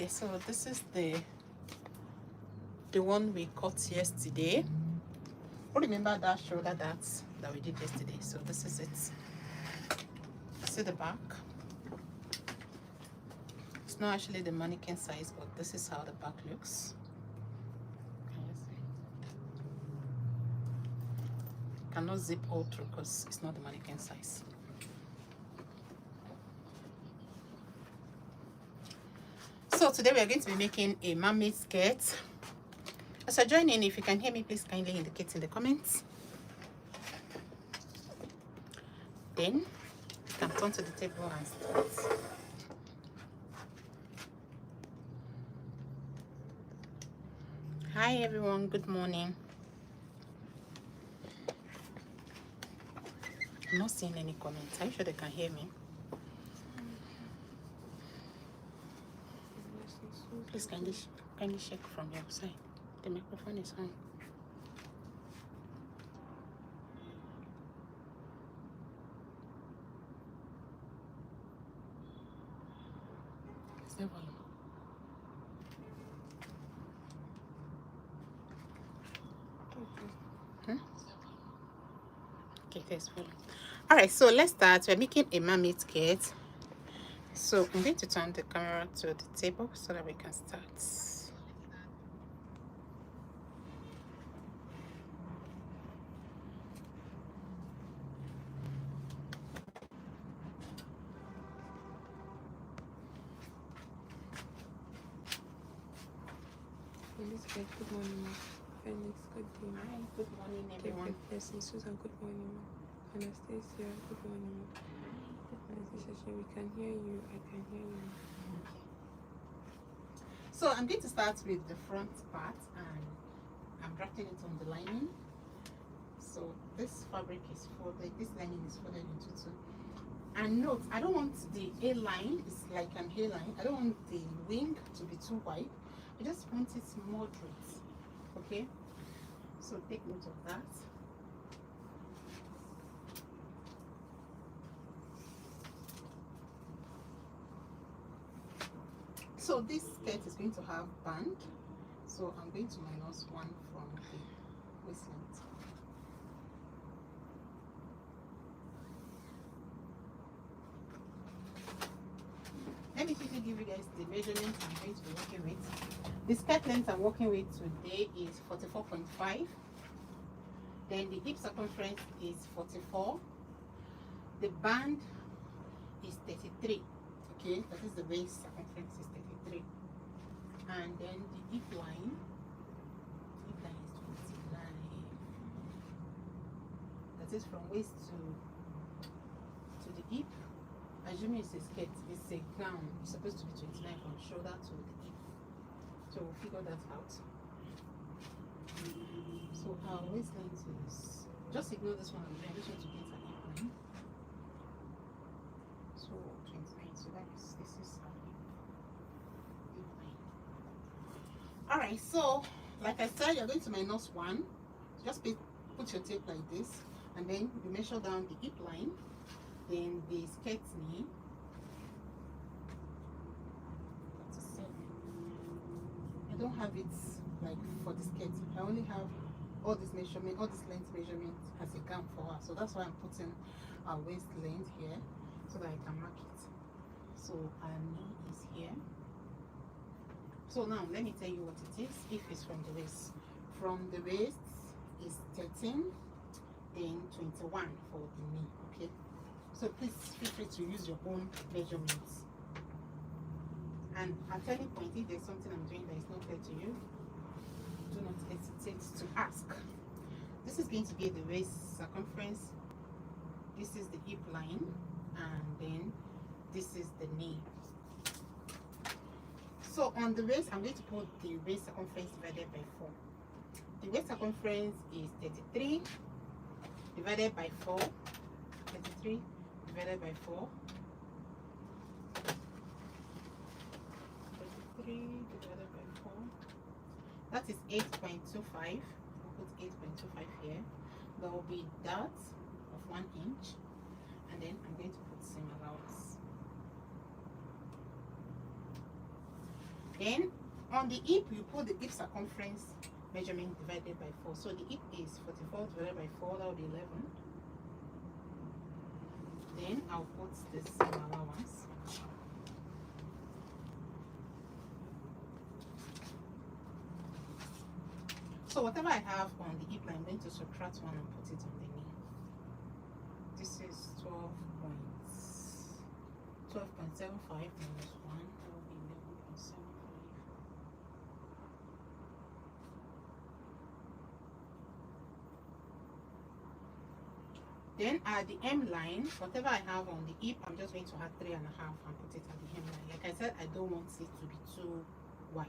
Okay, so this is the one we cut yesterday. Remember that shoulder that we did yesterday? So this is it. See the back? It's not actually the mannequin size, but this is how the back looks. Can you see? Cannot zip all through because it's not the mannequin size. So today we are going to be making a mermaid skirt. As I join in, if you can hear me, please kindly indicate in the comments. Then you can turn to the table and start. Hi everyone, good morning. I'm not seeing any comments. Are you sure they can hear me? Please kindly check from your side. The microphone is on. Is there volume? Okay, there's volume. Alright, so let's start. We're making a mermaid skirt. So I'm going to turn the camera to the table so that we can start. Good morning, ma'am. Felix, good day. Hi, good morning everyone. Person, Susan, good morning, ma'am. Anastasia, good morning, ma'am. Anastasia, we can hear you. I can hear you. So I'm going to start with the front part and I'm drafting it on the lining. So this fabric is folded, this lining is folded into two. And note, I don't want the A-line, it's like an A-line. I don't want the wing to be too wide. I just want it moderate. Okay? So take note of that. So this skirt is going to have band. So I'm going to minus 1 from the waist length. Let me quickly give you guys the measurements I'm going to be working with. The skirt length I'm working with today is 44.5. Then the hip circumference is 44. The band is 33. Okay, that is the waist circumference is 33. And then the hip line is 29. That is from waist to the hip. Assuming it's a skirt, it's a gown. It's supposed to be 29 from shoulder to the hip. So we'll figure that out. So our waist length is, just ignore this one. I just want to get an hip line. So 29. So this is our hip line. Alright, so like I said, you're going to minus 1. Just put your tape like this, and then you measure down the hip line, then the skirt knee. I don't have it like for the skirt. I only have all this measurement, all this length measurement as a gown for her. So that's why I'm putting our waist length here so that I can mark it. So our knee is here. So now let me tell you what it is. If it's from the waist, is 13, then 21 for the knee. Okay. So please feel free to use your own measurements. And at any point, if there's something I'm doing that is not clear to you, do not hesitate to ask. This is going to be the waist circumference. This is the hip line, and then this is the knee. So on the waist, I'm going to put the waist circumference divided by 4. The waist circumference is 33 divided by 4. 33 divided by 4. 33 divided by 4. That is 8.25. I'll put 8.25 here. There will be dots of 1 inch, and then I'm going to put seam allowance. Then on the hip, you put the hip circumference measurement divided by 4. So the hip is 44 divided by 4, that will be 11. Then I'll put the seam allowance. So whatever I have on the hip line, I'm going to subtract 1 and put it on the knee. This is 12.75 minus 1, that will be 11.75. Then at the hem line, whatever I have on the hip, I'm just going to add 3.5 and put it at the hem line. Like I said, I don't want it to be too wide.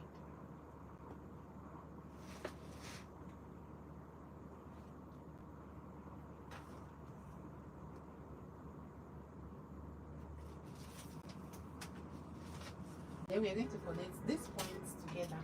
Then we are going to connect these points together.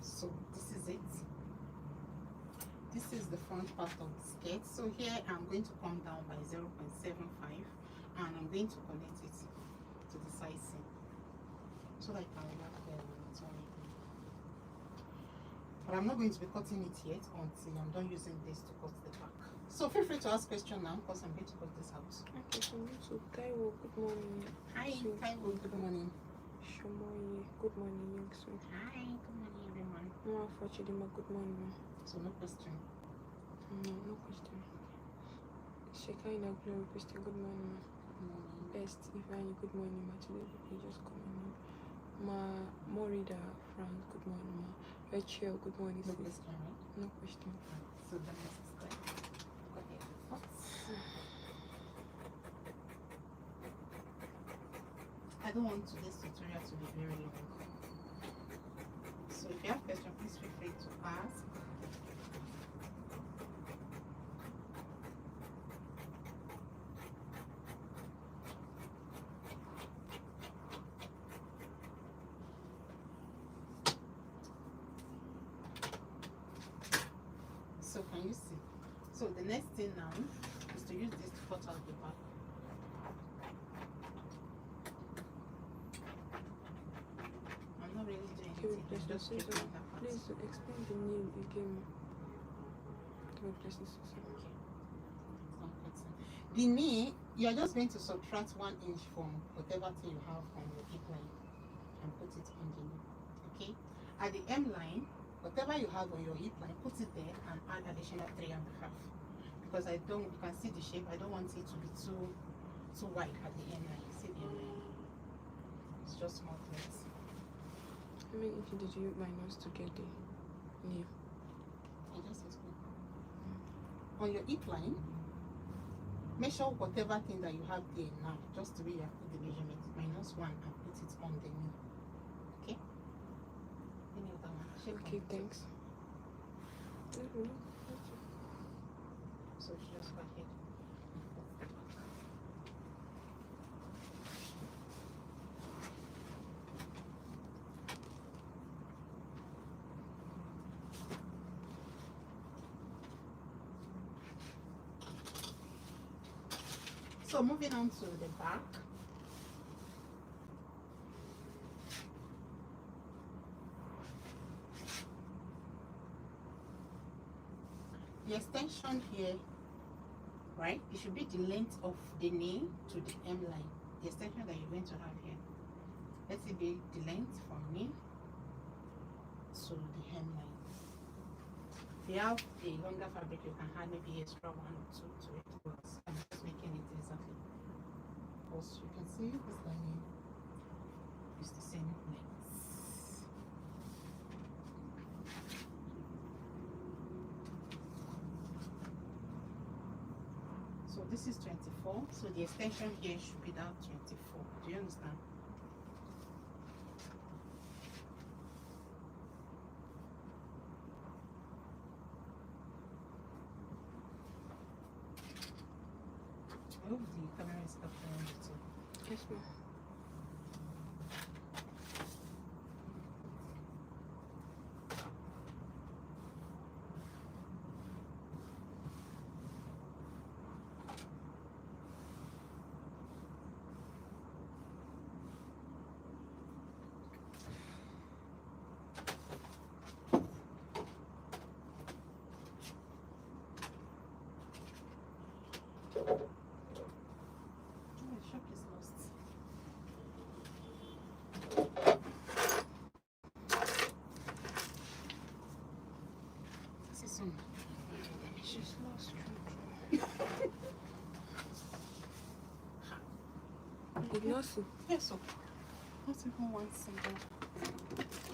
So this is it. This is the front part of the skirt. So here I'm going to come down by 0.75 and I'm going to connect it to the side seam so that I can work well on it. But I'm not going to be cutting it yet until I'm done using this to cut the back. So feel free to ask questions now because I'm going to cut this out. Okay, so YouTube, Taiwo, good morning. Hi, Taiwo, good morning. Shomoye, good morning, Youngsu. Hi, good morning everyone. Mama Fachidima, good morning. So no question. No question. Shekaina Glory Christian, good morning. Good morning. Best Ivani, good morning. Ma, today you just coming in. Ma Morida, France, good morning. Ma Rachel, good morning. No sis. question, right? No question. So the next step. Go ahead. I don't want today's tutorial to be very long. So if you have questions, please feel free to ask. So can you see? So the next thing now is to use this to cut out the back. I'm not really doing Okay, anything, please, I'm just please, straightening that part. please explain the name again. God bless you, sister. Okay. It's not cutting. The knee, you're just going to subtract 1 inch from whatever thing you have on your hip line and put it on the knee. Okay? At the hem line, whatever you have on your hip line, put it there and add additional 3.5. Because you can see the shape, I don't want it to be too wide at the hem line. See the hem line? It's just small threads. How many inches did you minus to get the name? I just explain. On your hip line, measure whatever thing that you have there now, just the way you have put the measurement, minus 1 and put it on the knee. Okay? Any other one? Shape Okay, one. thanks. So she just go ahead. So moving on to the back. The extension here, right? It should be the length of the knee to the hem line. The extension that you're going to have here. Let it be the length from knee to the hem line. If you have a longer fabric, you can add maybe extra 1 or 2 to it. But I'm just making it exactly. Also, you can see this line is the same length. So So this is 24. So the extension here should be that 24. Do you understand? I hope the camera is capturing it too. Yes, ma'am. Oh, the shop is lost. This is some. She's lost. Did not see. Yes, so not even one single.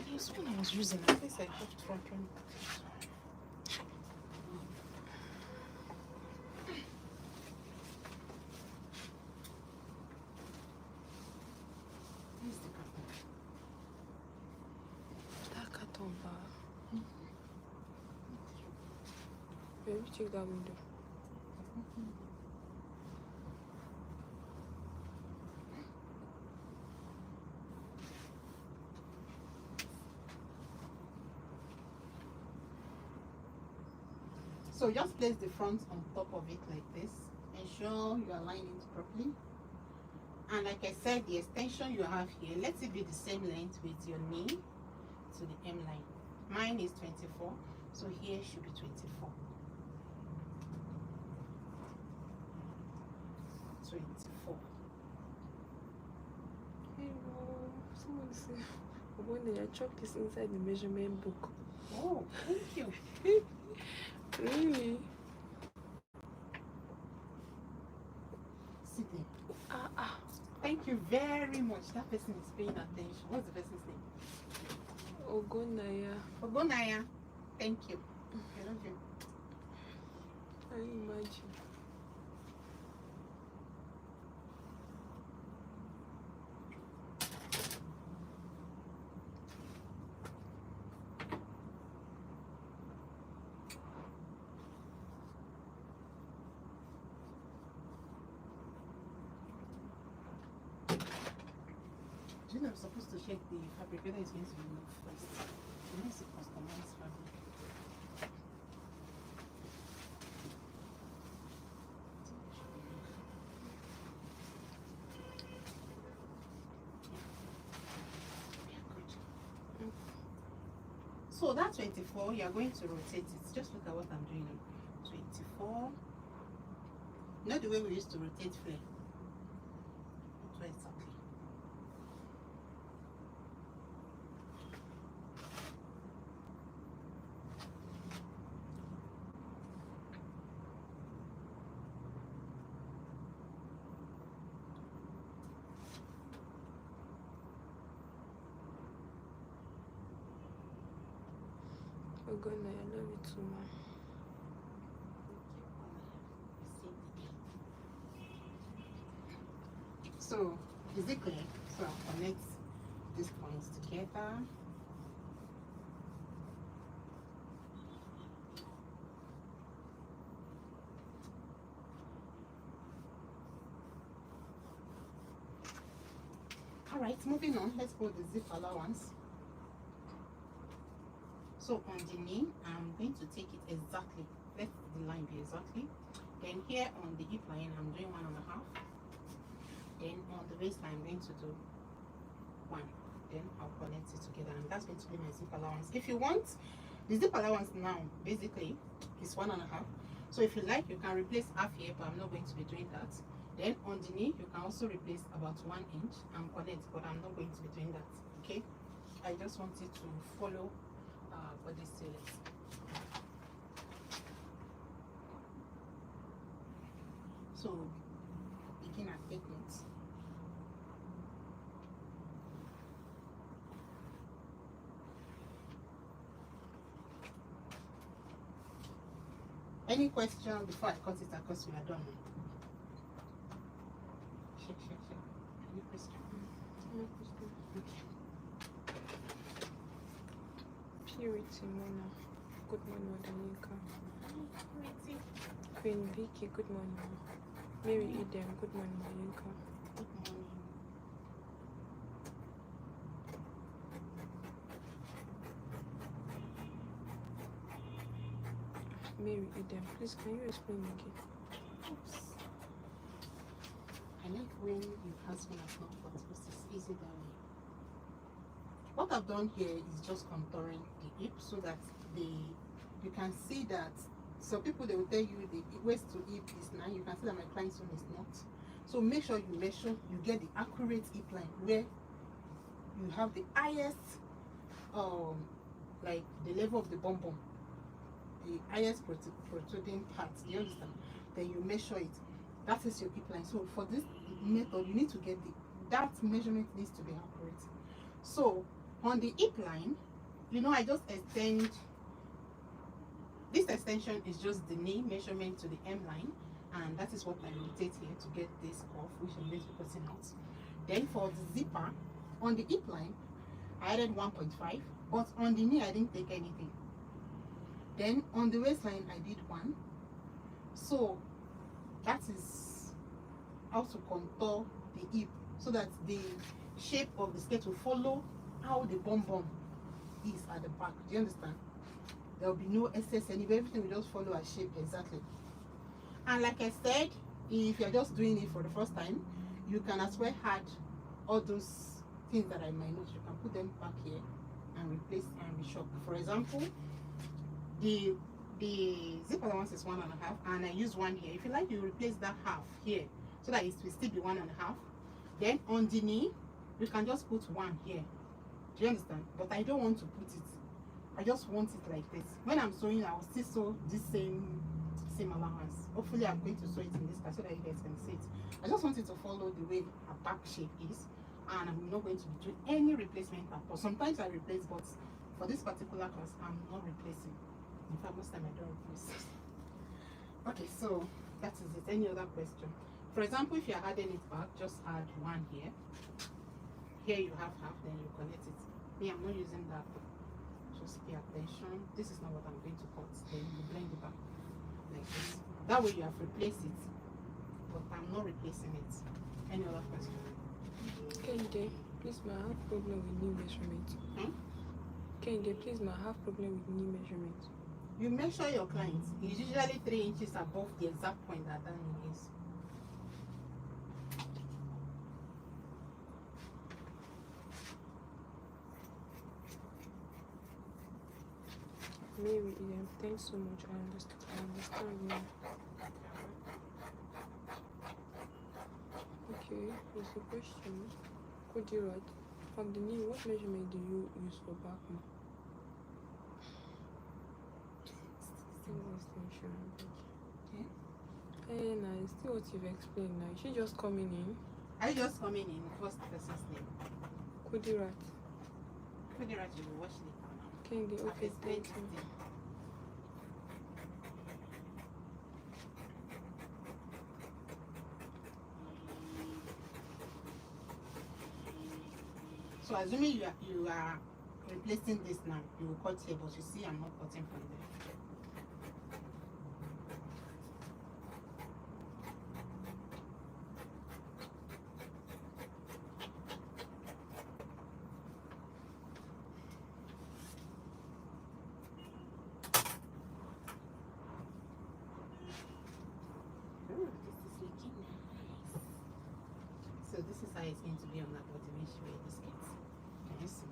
There's one I was using. I guess I dropped from. Where's the carton? That carton bar. Maybe check that window. So just place the front on top of it like this. Ensure you align it properly. And like I said, the extension you have here, let it be the same length with your knee to the hem line. Mine is 24, so here should be 24. 24. Hey, someone said, when I chalk this inside the measurement book. Oh, thank you. Really? Sit there. Thank you very much. That person is paying attention. What's the person's name? Ogonaya. Ogonaya. Thank you. I love you. I imagine. Do you know I'm supposed to check the fabric whether it's going to be enough first? It needs to customize fabric. So that 24, you are going to rotate it. Just look at what I'm doing now. 24. You know the way we used to rotate flare? So exactly. Ogonaya, I love you too, man. So, is it clear? So, I'll connect these points together. Alright, moving on, let's go the zip allowance. So on the knee, I'm going to take it exactly. Let the line be exactly. Then here on the hip line, I'm doing 1.5. Then on the waistline, I'm going to do 1. Then I'll connect it together, and that's going to be my zip allowance. If you want, the zip allowance now basically is 1.5. So if you like, you can replace half here, but I'm not going to be doing that. Then on the knee, you can also replace about 1 inch and connect, but I'm not going to be doing that. Okay, I just wanted to follow body stylist. So begin at 8 minutes. Any question before I cut it across? We are done. Check. Any question? No question. Okay. Purity Mona. Good morning, Madam Yinka. Pretty. Queen Vicky, good morning, ma. Mary Eden, good morning, Ma Yinka. Good morning. Mary Eden, please can you explain again? Oops. I like when you ask me as well, but it's easy that way. What I've done here is just contouring the hip so that you can see that some people they will tell you the waist to hip is 9. You can see that my client's own is not. So make sure you measure, you get the accurate hip line where you have the highest like the level of the bum bum, the highest protruding part, you understand? Then you measure it. That is your hip line. So for this method you need to get that measurement needs to be accurate. So on the hip line, you know, I just extend. This extension is just the knee measurement to the M line, and that is what I rotate here to get this off, which I'm going to be cutting out. Then for the zipper, on the hip line, I added 1.5, but on the knee I didn't take anything. Then on the waistline I did 1. So that is how to contour the hip so that the shape of the skirt will follow how the bum bum is at the back. Do you understand? There will be no excess anywhere. Everything will just follow a shape exactly. And like I said, if you're just doing it for the first time, you can as well add all those things that I minute. You can put them back here and replace and reshop. For example, the zip allowance is 1.5, and I use 1 here. If you like, you replace that half here so that it will still be 1.5. Then on the knee, you can just put 1 here. Do you understand? But I don't want to put it. I just want it like this. When I'm sewing, I will still sew this same allowance. Hopefully I'm going to sew it in this class so that you guys can see it. I just want it to follow the way a back shape is, and I'm not going to be doing any replacement at all. Sometimes I replace, but for this particular class I'm not replacing. In fact, most time I don't replace. Okay, so that is it. Any other question? For example, if you're adding it back, just add 1 here. Here you have half, then you connect it. Me, I'm not using that. Just pay attention. This is not what I'm going to cut. Then you blend it back like this. That way you have replaced it, but I'm not replacing it. Any other question? Kende, please ma, I have problem with knee measurement. Kende, please ma, I have problem with knee measurement. You measure your clients. It's usually 3 inches above the exact point that knee is. Mary Eden, thanks so much. I understand you. Okay, here's the question. Could you write from the knee, what measurement do you use for back? Still extension. Okay. Hey, now, still what you've explained now. Is she just coming in? Are you just coming in? What's the person's name? Could you write? Could you write? You will watch later now. Kendi, okay, thank you. So assuming you are replacing this now, you will cut here, but you see I'm not cutting from there. Ooh, this is looking nice. So this is how it's going to be on that body when she wears the skirts. Can you see?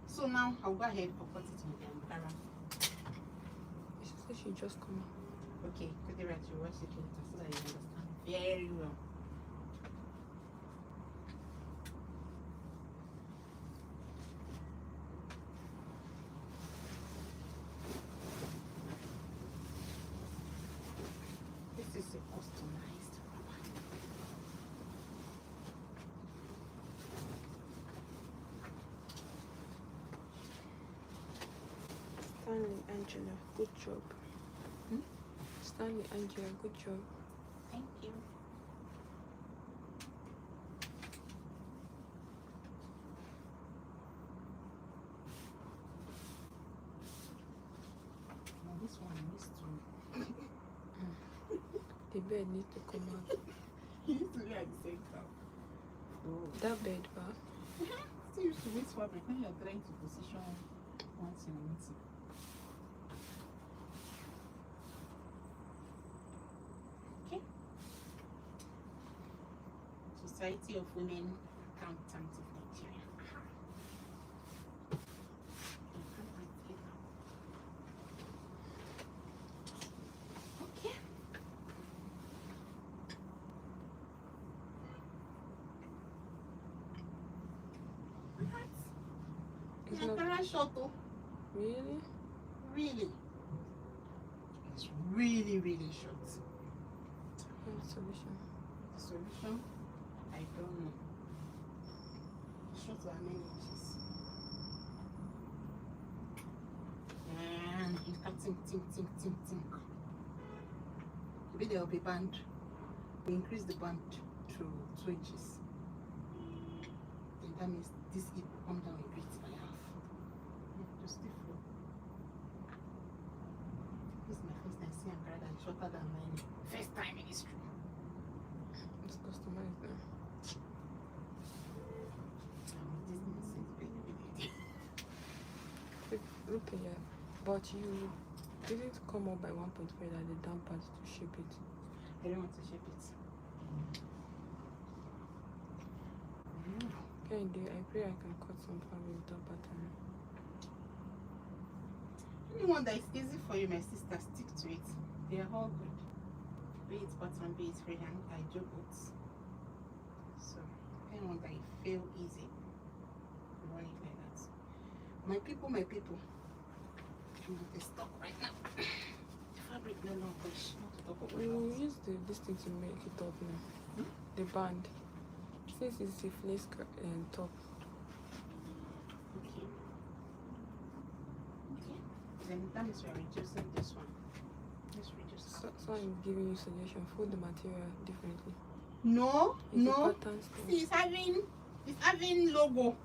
So now I'll go ahead and cut it with the Ankara. She said she just come in. Okay, to the right, you watch it later so that you understand very well. This is a customized rubber. Stanley Angela, good job. Stanley Angela, good job. Thank you. bed needs to come out. He used to be at the center. Oh. That bed, but Still used to waste fabric when you're trying to position one thing on it. Okay. Society of Women Accountants of Nigeria. Okay. it's Yeah, not Kara short though. really. Really. It's really, really short. What's the solution? The solution? I don't know. Short by many inches. And you can think. Maybe there will be band. We increase the band to 2 inches. Then that means this hip will come down a bit by half. Just different. This is my first time seeing Ankara that is shorter than mine. First time in history. It's customized now. Okay, yeah. But you didn't come up by 1.5 at the down part to shape it. I don't want to shape it. Okay, I pray I can cut some fabric without pattern. Anyone that is easy for you, my sister, stick to it. They are all good. Be it pattern, be it freehand, I do both. So, anyone that you feel easy, run it like that. My people, I'm at the stock right now. The fabric no longer is not to talk about. We will use this thing to make it up now. The band. Since it's a flace and top. Okay. Then that means we are reducing this one. Let's reduce So I'm giving you suggestion. Fold the material differently. No, It's no. a pattern style. See, it's having logo.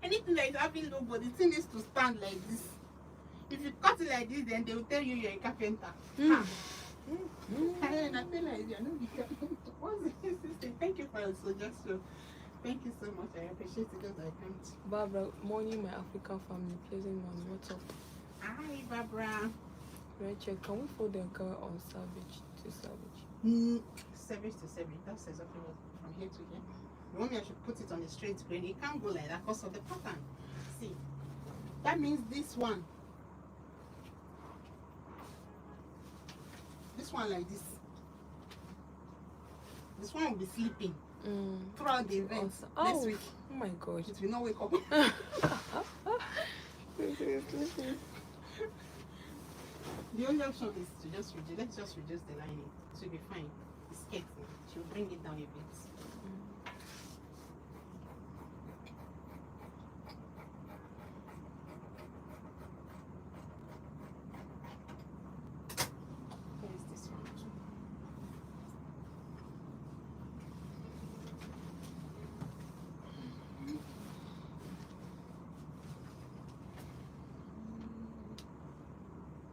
Anything that is having logo, the thing is to stand like this. If you cut it like this, then they will tell you you're a carpenter. I feel like you're not a carpenter. What's this? Thank you for your suggestion. Thank you so much. I appreciate it because I can't. Barbara, morning, my African family. Pleasant morning. What's up? Hi, Barbara. Rachel, can we fold the girl on savage to savage? Savage to savage. That's exactly what from here to here. You want me I should put it on the straight grain? It can't go like that because of the pattern. See, that means this one like this. This one will be sleeping throughout the event next week. Oh my God. It will not wake up. The only option is to just reduce. Let's just reduce the lining. It will be fine. The skirt, she will bring it down a bit.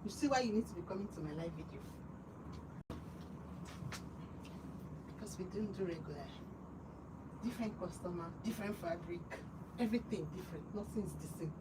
You see why you need to be coming to my live video? Because we don't do regular. Different customer, different fabric, everything different. Nothing is the same.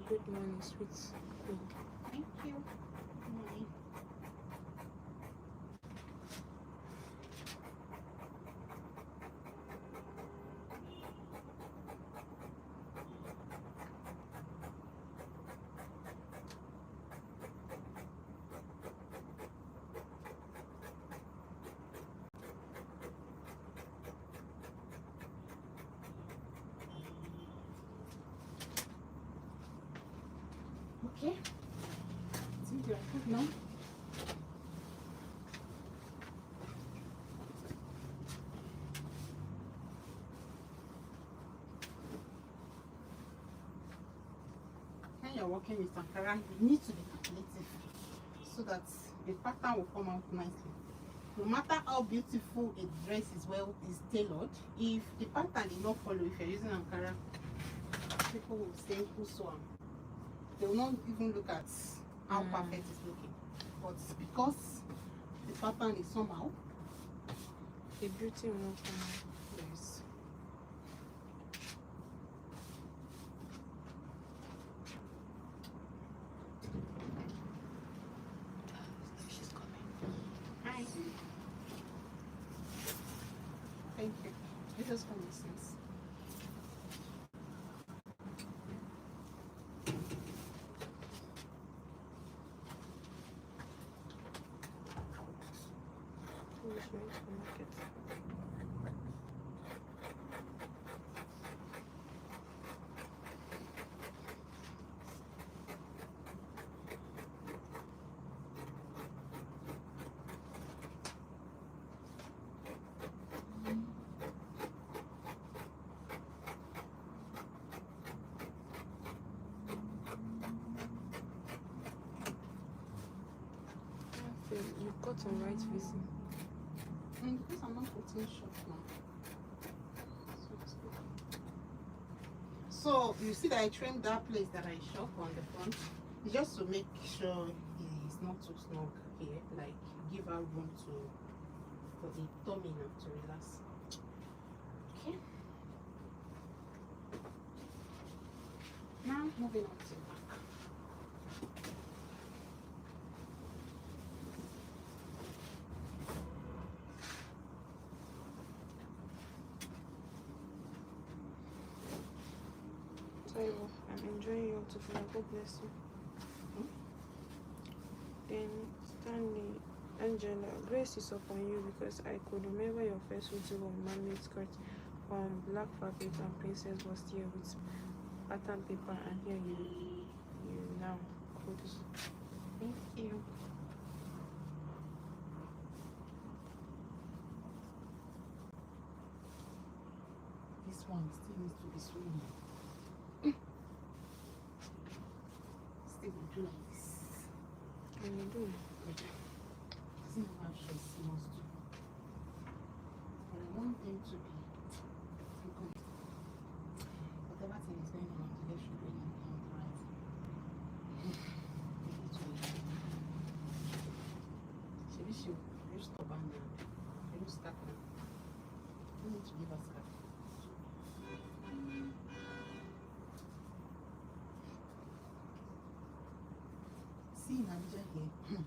Good morning, sweet queen. Thank you. Good morning. Okay. I think you are good now. you're working with Ankara, you need to be calculative so that the pattern will come out nicely. No matter how beautiful a dress is tailored, if the pattern did not follow, if you're using Ankara, people will say who saw them. They will not even look at how perfect it's looking. But because the pattern is somehow, the beauty will not come out. yes. She's coming. Hi. Thank you. It just makes sense. Who is going to the market? You've got some right facing. Because I'm not putting short now. So you see that I trimmed that place that I shop on the front. It's just to make sure it's not too snug here. Like give her room for the tummy now to relax. Okay. Now moving on to the back. I'm enjoying your tutorial. God bless you. Then Stanley, Angela, grace is upon you because I could remember your first video on mermaid skirt on black fabric and princess was here with pattern paper, and here you now could. Thank you. This one still needs to be swimming. Still will do like this. Can you do? See how she smells too. But I want them to be good. Whatever thing is going on, the left should be on the right. Maybe she will use stubborn now. She will start now. We need to give her scarf. See Naija here.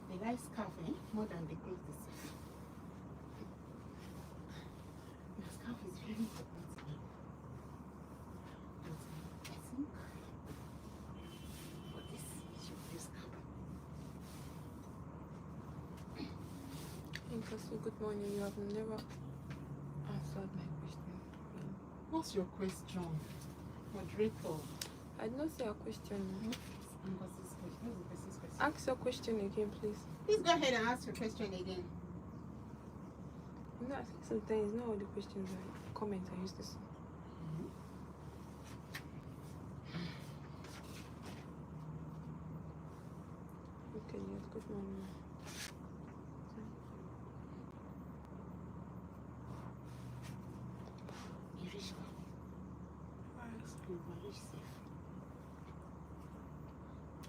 They like scarf more than the clothes itself. The scarf is very important to me. But I think for this, she will use scarf. Inkasu, good morning. You have never answered my question. What's your question? Moderator. I did not say a question. What's the person's question? Ask your question again, please. Please go ahead and ask your question again. No, I think sometimes not all the questions are comments I use this. Okay, yes, good morning. You reach now. You will reach safe.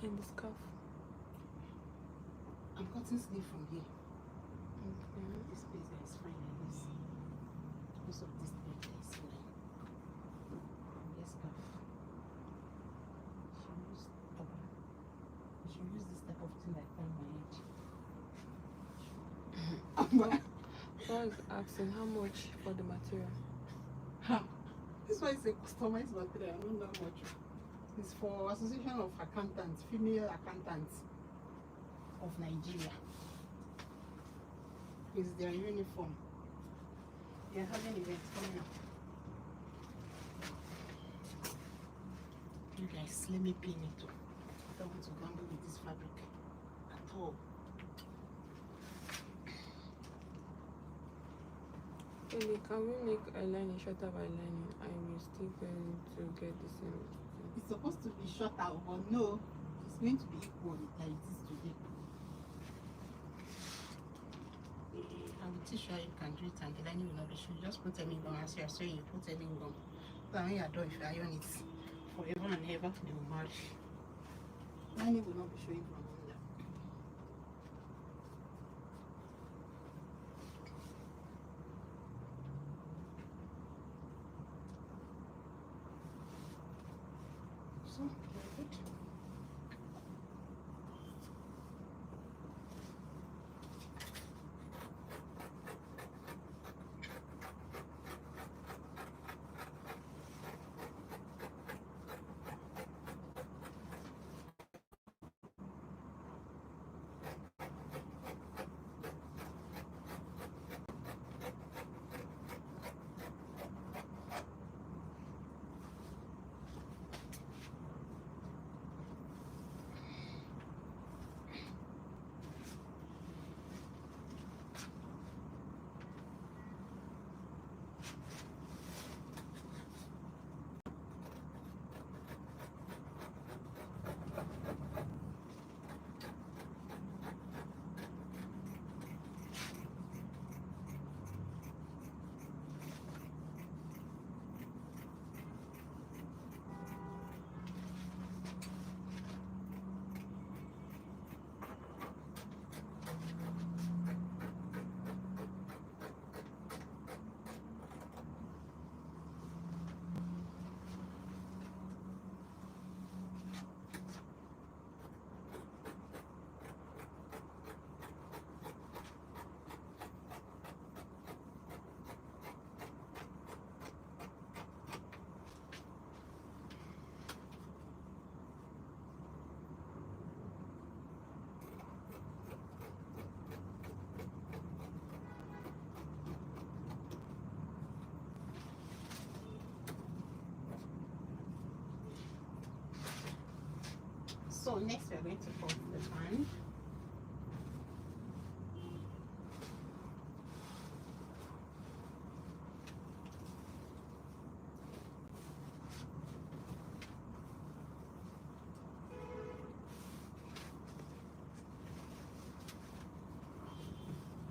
And the scarf. I'm cutting sleeve from here. Okay. This place is fine like this. Because of this place is fine. Yes, scarf. She use this type of thing like on my head. So I was asking how much for the material. This one is a customized material. I don't know how much. It's for Association of Accountants, Female Accountants of Nigeria. It's their uniform. They are having events coming up. You guys, let me pin it. I don't want to gamble with this fabric at all. Baby, can we make eyeliner shorter by lining? I will still going to get the same. it's supposed to be shorter, but no, it's going to be equal like it is today. I will teach you how you can do it, and the lining will not be sure. Just put any gum as you are sewing. You put any gum. So when you are done, if you iron it forever and ever, they will match. Lining will not be showing from under. So very good. So next we are going to fold the band.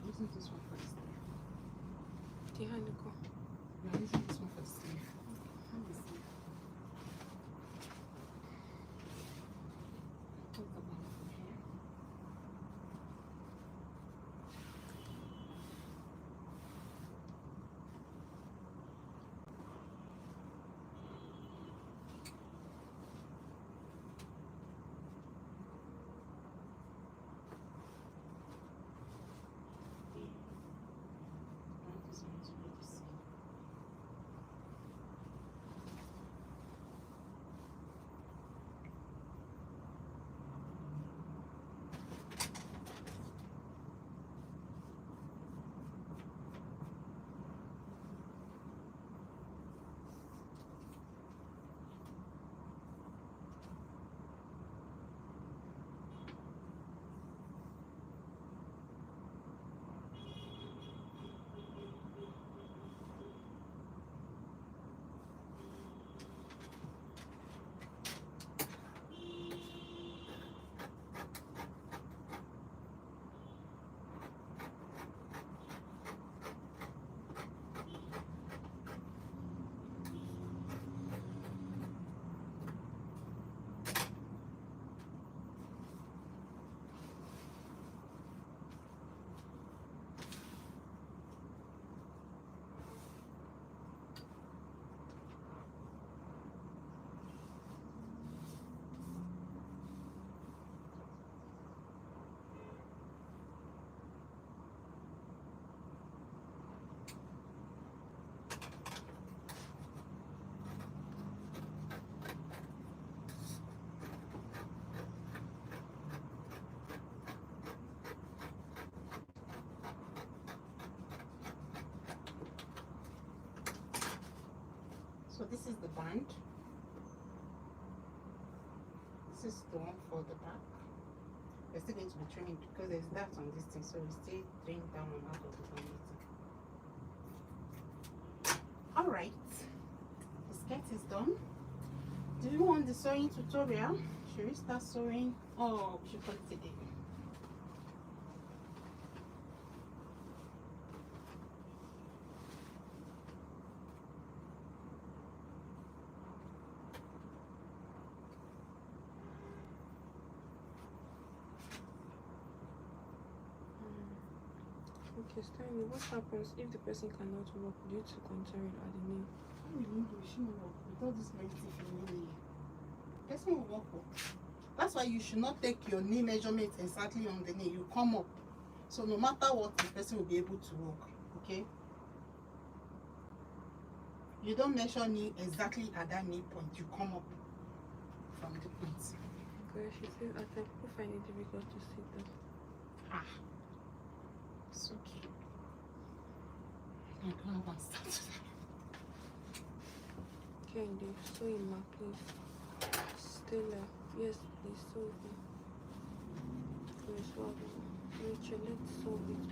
Using this one for the sleeve. The honeycomb. We are using this one for the sleeve. And the sleeve. Put the band from here. And this one is for the sleeve. So this is the band. This is the one for the back. We're still going to be trimming because there's that on this thing, so we still trim down on out of it on later. Alright, the skirt is done. Do you want the sewing tutorial? Should we start sewing or we should call it a day? Okay, Stanley, what happens if the person cannot work due to conjuring at the knee? How will you do? She will work with all this length if you really. Person will walk up. That's why you should not take your knee measurement exactly on the knee. You come up. So no matter what, the person will be able to walk. Okay? You don't measure knee exactly at that knee point. You come up from the point. Because she says at times people find it difficult to sit down. Ah. It's okay. I don't want to start. Okay, Dave, sew in my please. Stella, yes, please sew it. Please, well, Rachel, let's sew it.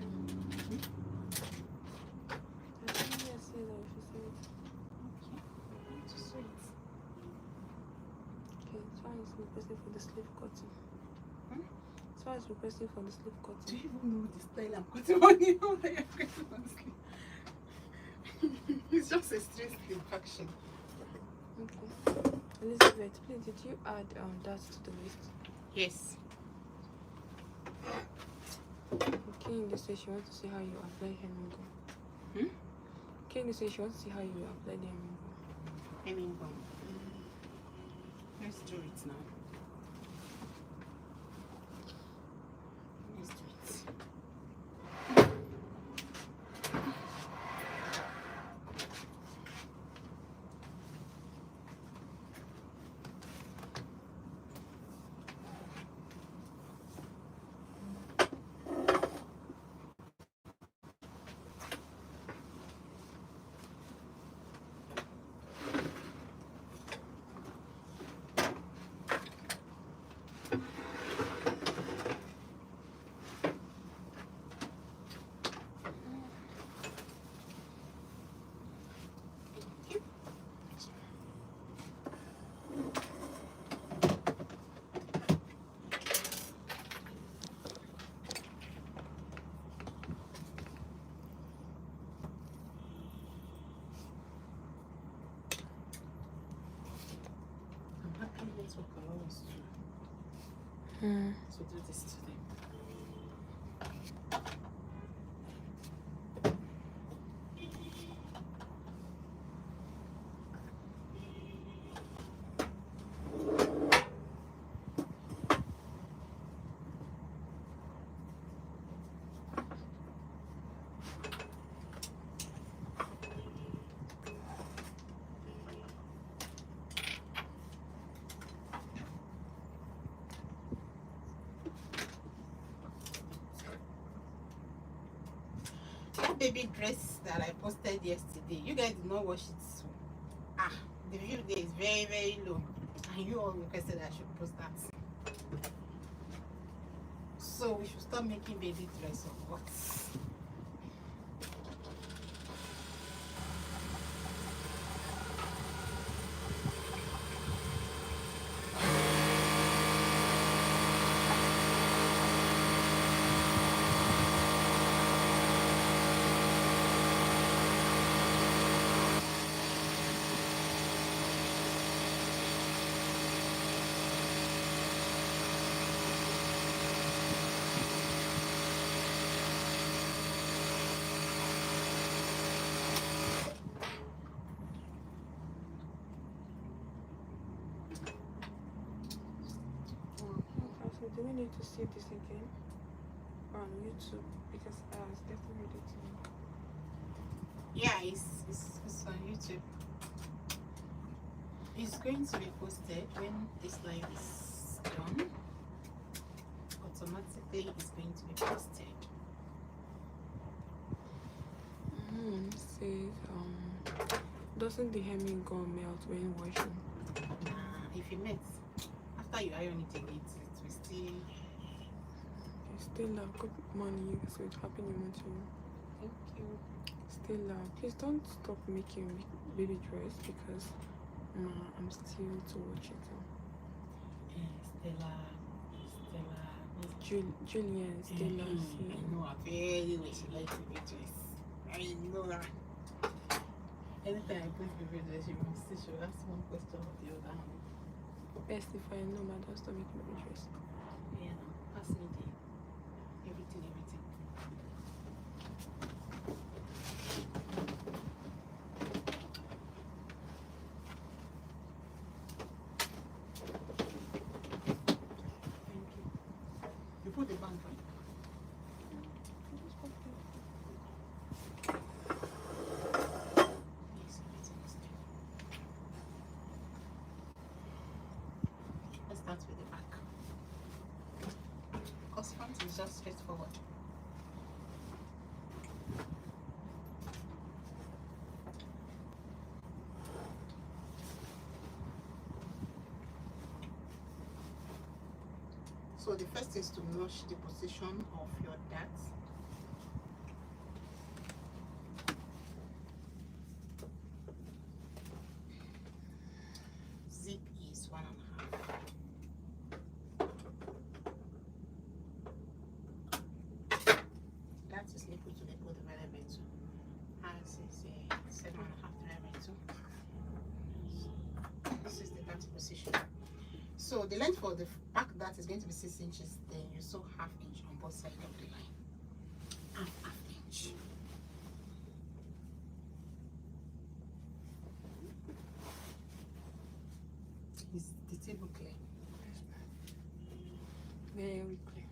I think I said that she said it. Okay. To sew it. Okay, someone is requesting for the sleeve cutting. Hmm? Someone is requesting for the sleeve Do cutting. you even know the style I'm cutting on you? Honestly. It's just a straight sleeve action. Okay. Elizabeth, please, did you add that to the list? Yes. Okay, in this says she wants to see how you apply hemming. Hmm? Okay, in this says she wants to see how you apply the hemming. Hemming. Let's do it now. Let's do it. Network allow us to do this today. That baby dress that I posted yesterday, you guys did not watch it. So the view there is very, very low, and you all requested I should post that. So we should stop making baby dress or what? So do we need to see this again on YouTube? Because I was definitely ready to. Yeah, it's on YouTube. It's going to be posted when this live is done. Automatically, it's going to be posted. Says doesn't the hemming gum melt when washing? If it melts, after you iron it again, it will still. Stella, good morning. So it's happy new month to you. Thank you. Stella, please don't stop making baby dress because I'm still to watch it. Stella. Julian, Stella. I know her very well. She likes the pictures. I know her. Anytime I put the video, she will see. She will ask one question or the other. Best if I know, but don't stop making pictures. Yeah, no. Pass me the everything. Thank you. You put the band right? Yes, let's start with the back. Because front is just straightforward. So the first is to notch the position of your darts. Zip is 1.5. That is nipple to nipple divided by 2. As is 7.5 divided by 2. This is the dart position. So the length for the back dart is going to be 6 inches. Then you sew 1/2 inch on both sides of the line. 1/2 inch. Is the table clear? Very clear.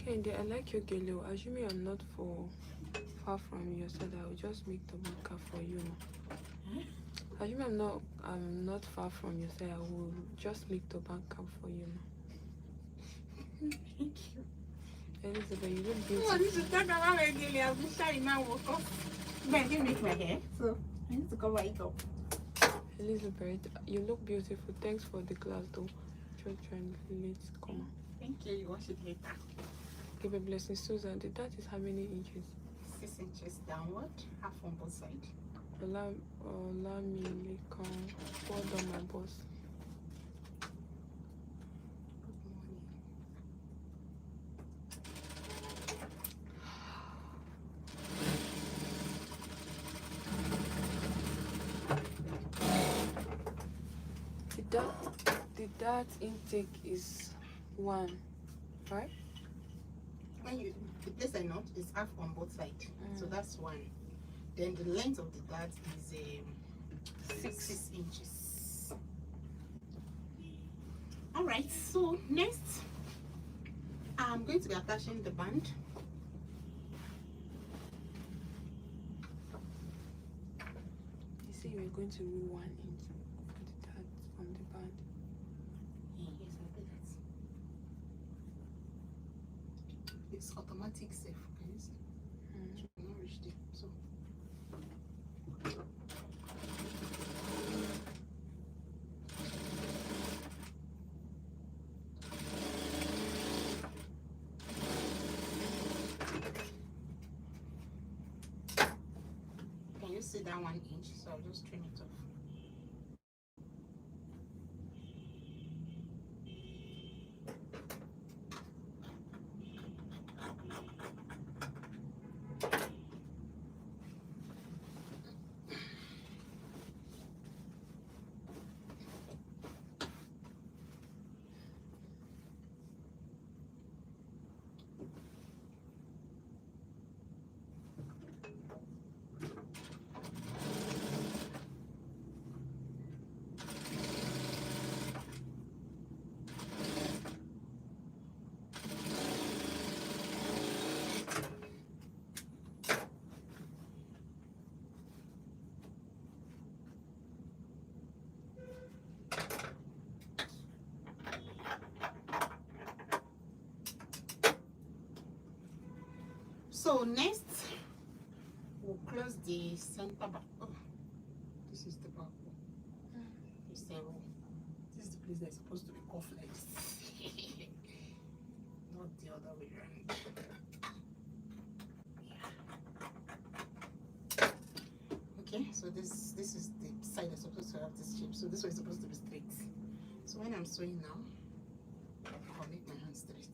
Kendi, I like your girl. Assuming I'm not far from your side, I will just make the banker for you. Assuming I'm not far from your side, I will just make the banker for you. Thank you. Elizabeth, you look Oh, beautiful. this is talk about my daily. I'll be shy now. Woke up. But I didn't make my hair, so I need to cover it up. Elizabeth, you look beautiful. Thanks for the class, though. Just trying to late come. Thank you. You wash it later. Give a blessing, Susan. That is how many inches? 6 inches downward, half on both sides. Allow me make well done, my boss. The dart intake is 1, right? When you the place I knot is half on both sides, so that's 1. Then the length of the dart is 6 inches. All right. So next, I'm going to be attaching the band. You see, we're going to do 1 inch for the dart from the band. Yes, I did it. It's automatic safe, guys. It will not reach there. So can you see that 1 inch? So I'll just trim it off. So next, we'll close the center back. Oh, this is the back. This is the place that's supposed to be cuffed like this. Not the other way around. Okay, so this is the side that's supposed to have this shape. So this way is supposed to be straight. So when I'm sewing now, I'll make my hand straight.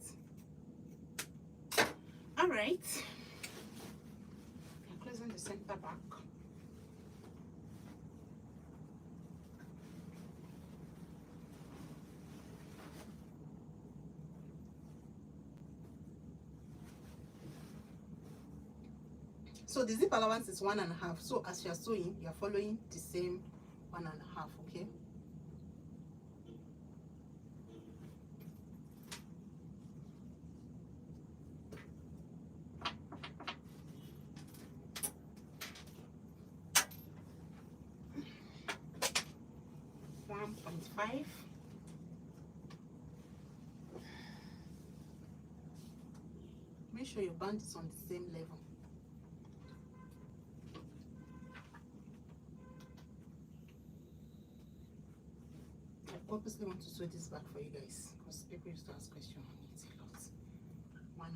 All right. I'm closing the center back. So the zip allowance is 1.5. So as you're sewing, you're following the same 1.5, okay? .5. Make sure your band is on the same level. I purposely want to sew this back for you guys because people used to ask questions on it a lot. 1.5.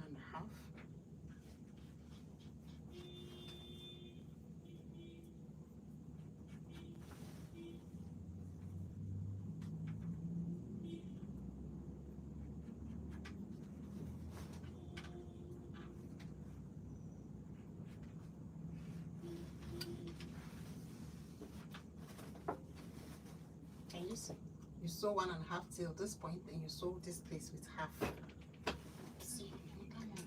Can you see? You sew 1.5 till this point, then you sew this place with half. See, come on.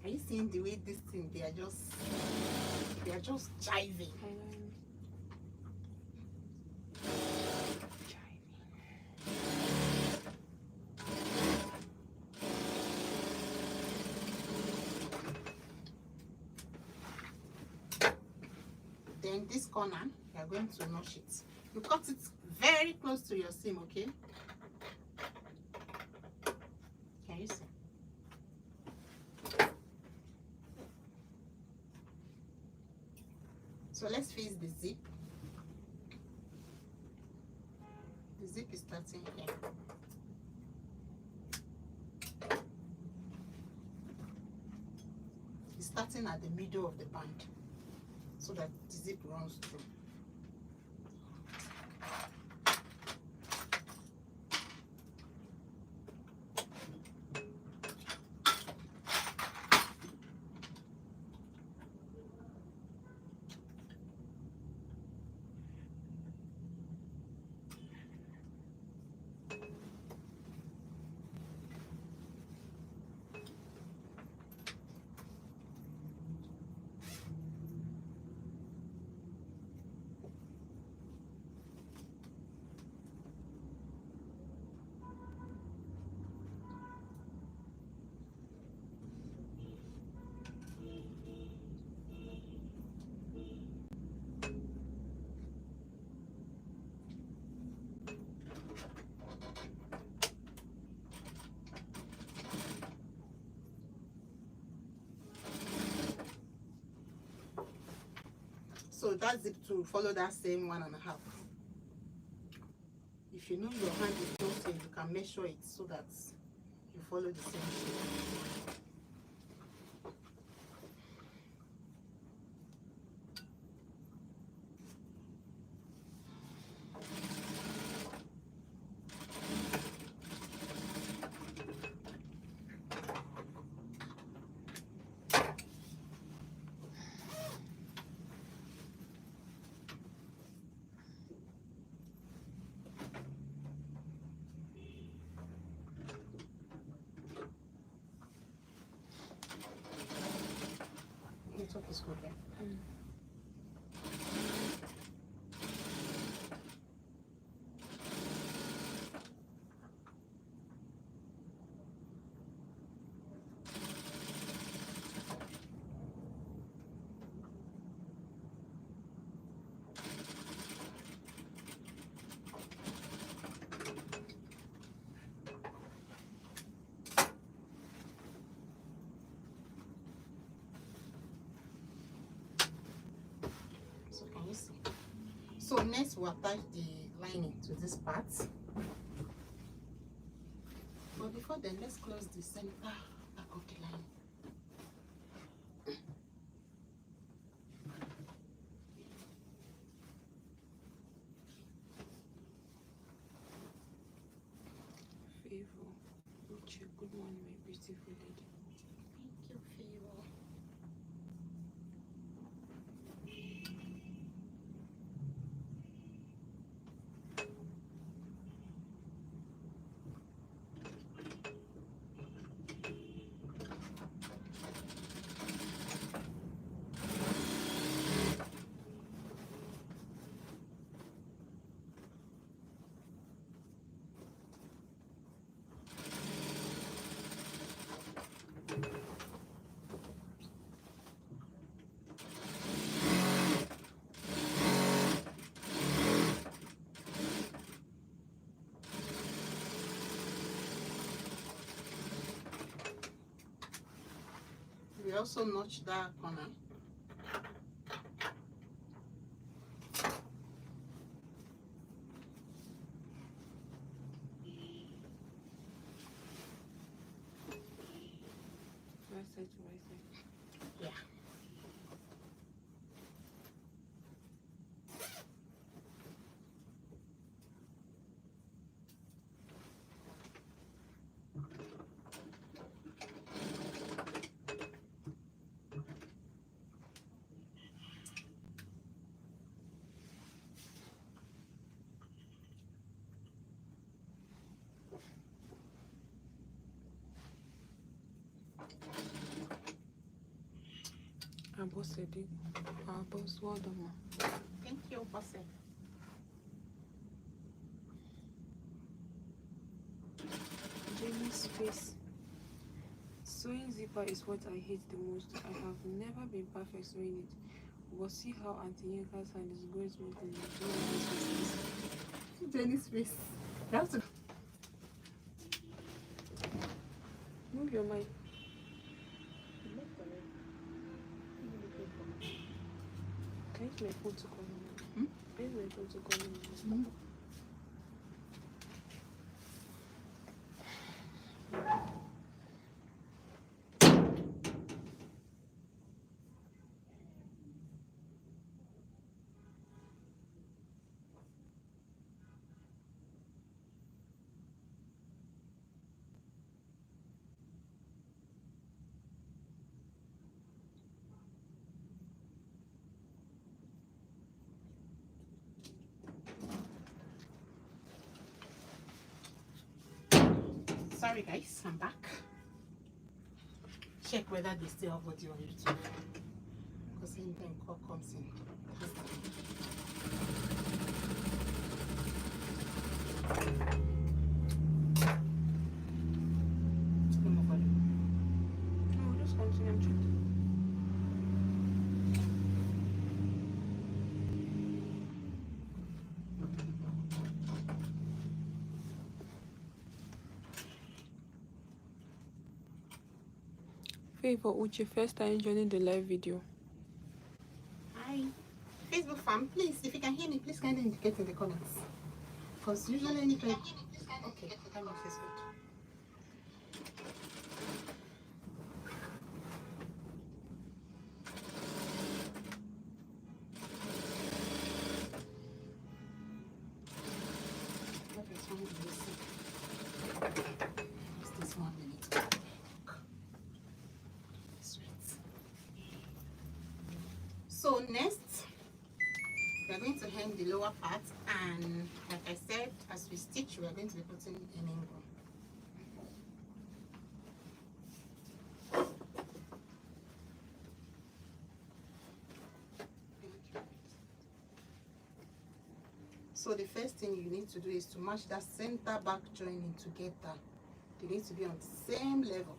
Are you seeing the way this thing, they are just jiving. Then this corner, you are going to notch it. You cut it very close to your seam, okay? Can you see? So let's face the zip. The zip is starting here. It's starting at the middle of the band so that the zip runs through. So that zip to follow that same 1.5. If you know your hand is closing, you can measure it so that you follow the same shape. The top is good, right? So can you see? So next we'll attach the lining to this part. But before then, let's close the center back of the line. Favor. Uche, good morning, my beautiful lady. Thank you, Favor. We also notch that corner. Right side to right side. Yeah. Our boss said it. Our boss, well done, ma. Thank you, Bosse. Jamie's face. Sewing zipper is what I hate the most. I have never been perfect sewing it. But see how Auntie Yinka's hand is going smoothly. Jenny's face. You have to. Move your mic. Can you use my phone to call me? Can you use my phone to call me? Sorry guys, I'm back. Check whether they still have audio on YouTube. Because anytime call comes in. No more volume. No, just continue. I'm checking. Favor Uche, first time joining the live video. Hi. Face confirm, please, if you can hear me, please kindly indicate in the comments. Because usually anything. Okay, that much is good. What is wrong with this? Is this 1 minute? Sweet. So next, we are going to hem the lower part, and like I said, as we stitch, we are going to be putting an angle. So the first thing you need to do is to match that center back joining together. They need to be on the same level.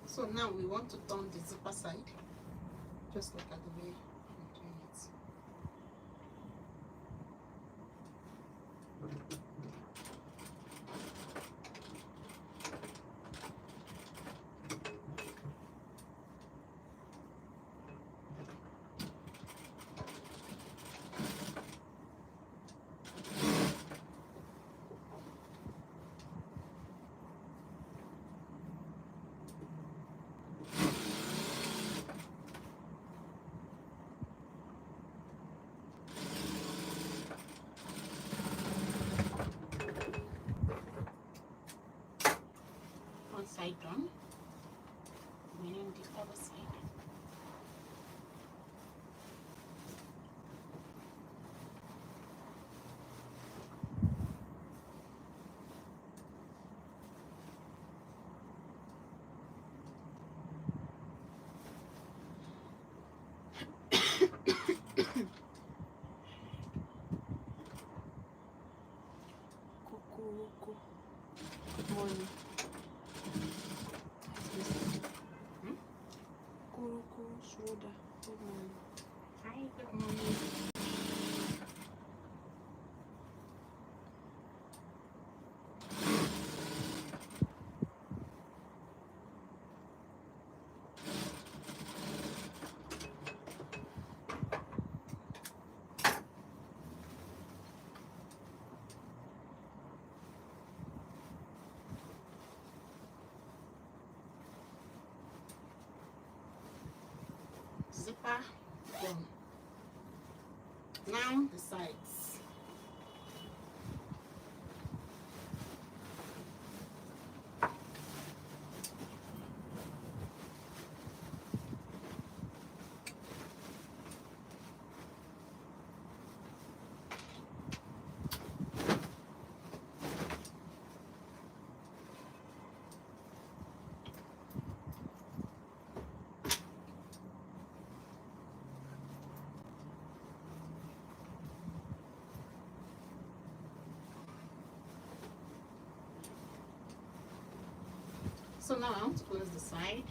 So now we want to turn the zipper side. Just look at the way I'm doing it. One side done, meaning the other side. Kukuruku. Good morning. Kuruku Shroda. Good morning. Hi, good morning. Ah, done. Now the sides. So now I want to close the side.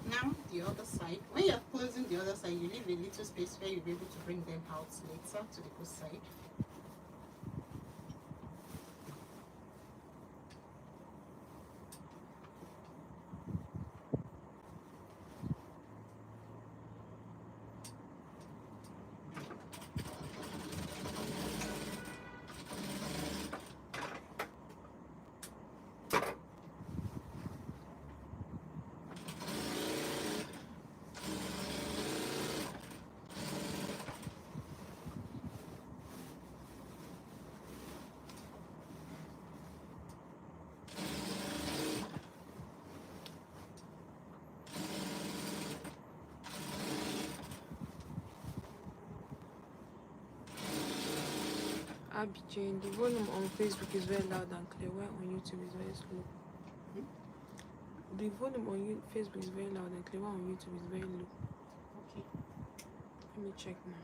Now the other side. When you're closing the other side, you leave a little space where you'll be able to bring them out later to the good side. Abby Jane, the volume on Facebook is very loud and clear, while on YouTube is very slow. The volume on Facebook is very loud and clear, while on YouTube is very low. Okay. Let me check now.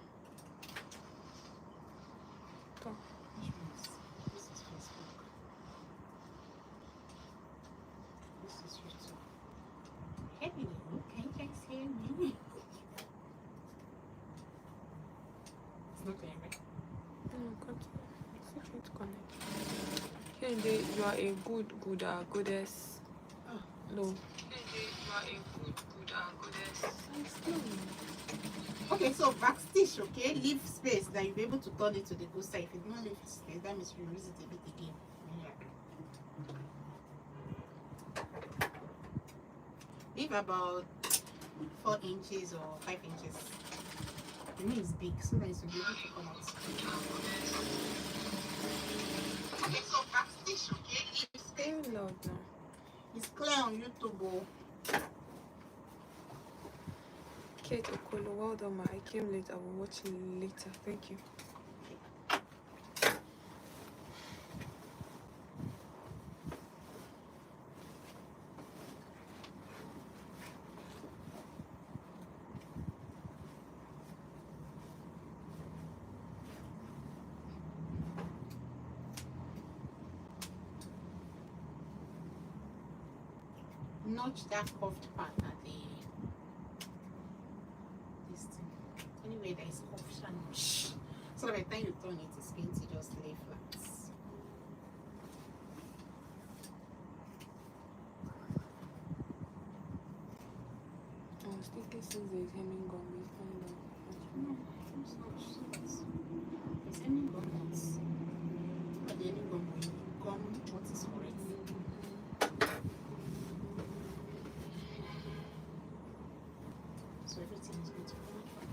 Talk. Which one is this? Is Facebook. This is YouTube. Hello, can you guys hear me? It's not clear, right? No, continue. Still trying to connect. Kende, you are a good goddess. Oh. No. Kende, you are a good goddess. Okay, so back stitch, okay? Leave space that you'll be able to turn it to the good side. If you don't leave space, that means you use it a bit again. Yeah. Leave about 4 inches or 5 inches. The knee is big, so that it will be able to come out. Okay, so back stitch, okay? Leave space. Very loud now. It's clear on YouTube. Oh. Kate Okolo, well done, ma. I came late. I will watch it later. Thank you. Notch that curved part at the this thing. Anyway, there is curved and so by the time you turn it, it's going to just lay flat. I was thinking since there is hemming gum, it's kind of. No, it's not. It's any gum nuts. But the any gum when you gum what is correct. So everything is going to be fine.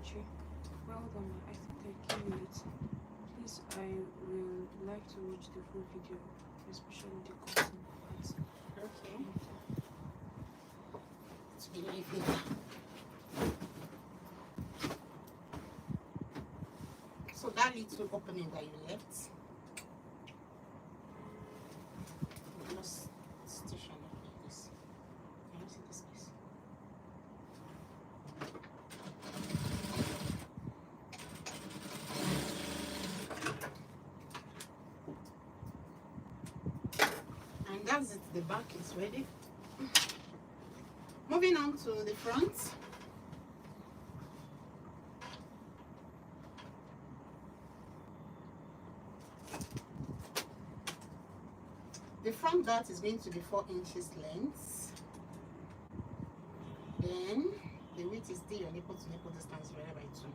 Uche. Well done, ma. I think I came late. Please, I will like to watch the full video, especially the cutting parts. Okay. It's been evening. So that little opening that you left, you just stitch on it like this. Can you see this piece? And that's it, the back is ready. Moving on to the front. The front dart is going to be 4 inches length. Then the width is still your nipple to nipple distance divided by 2.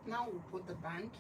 Now we'll put the band.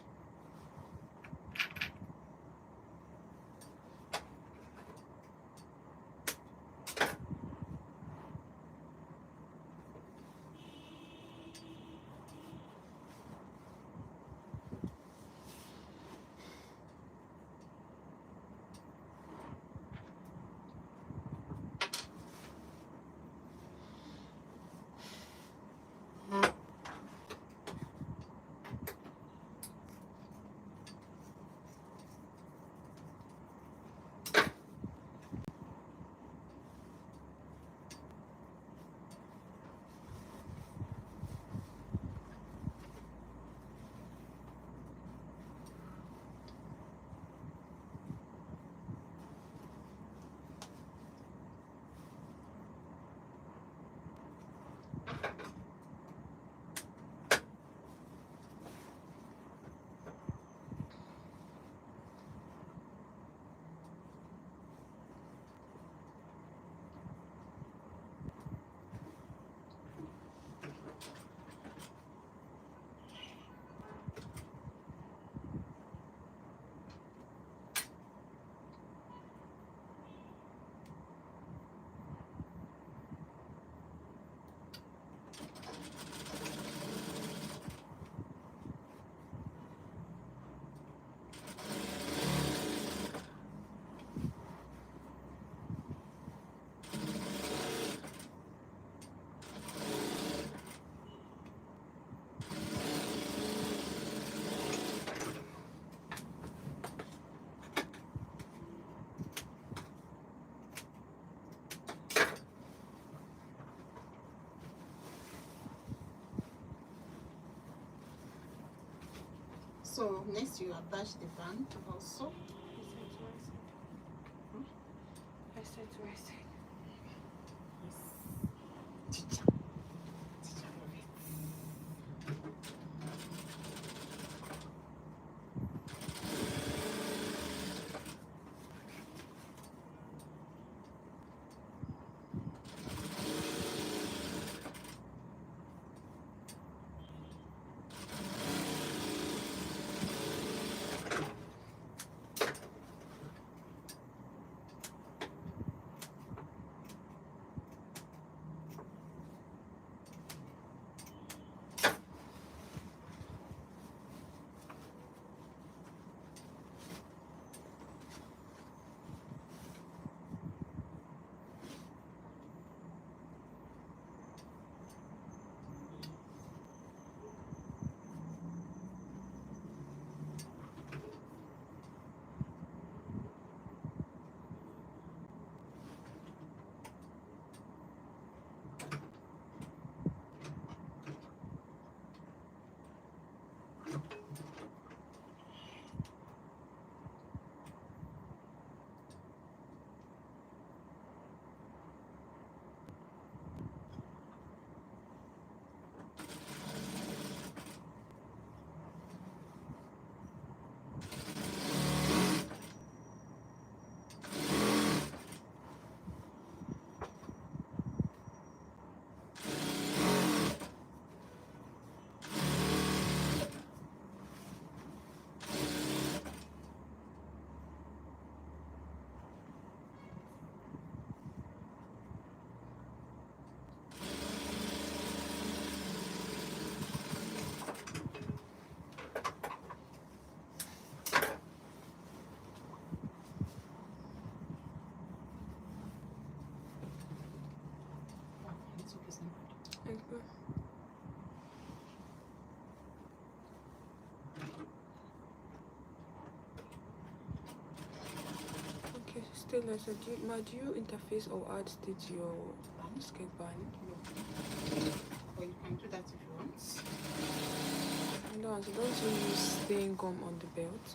So next you attach the band also. I said to myself. Teacher. Teacher love it. It's okay, sir. Okay, still lesson. Do you interface or add stitch your skirt band? Or you can do that if you want. No, so don't you use staying gum on the belt?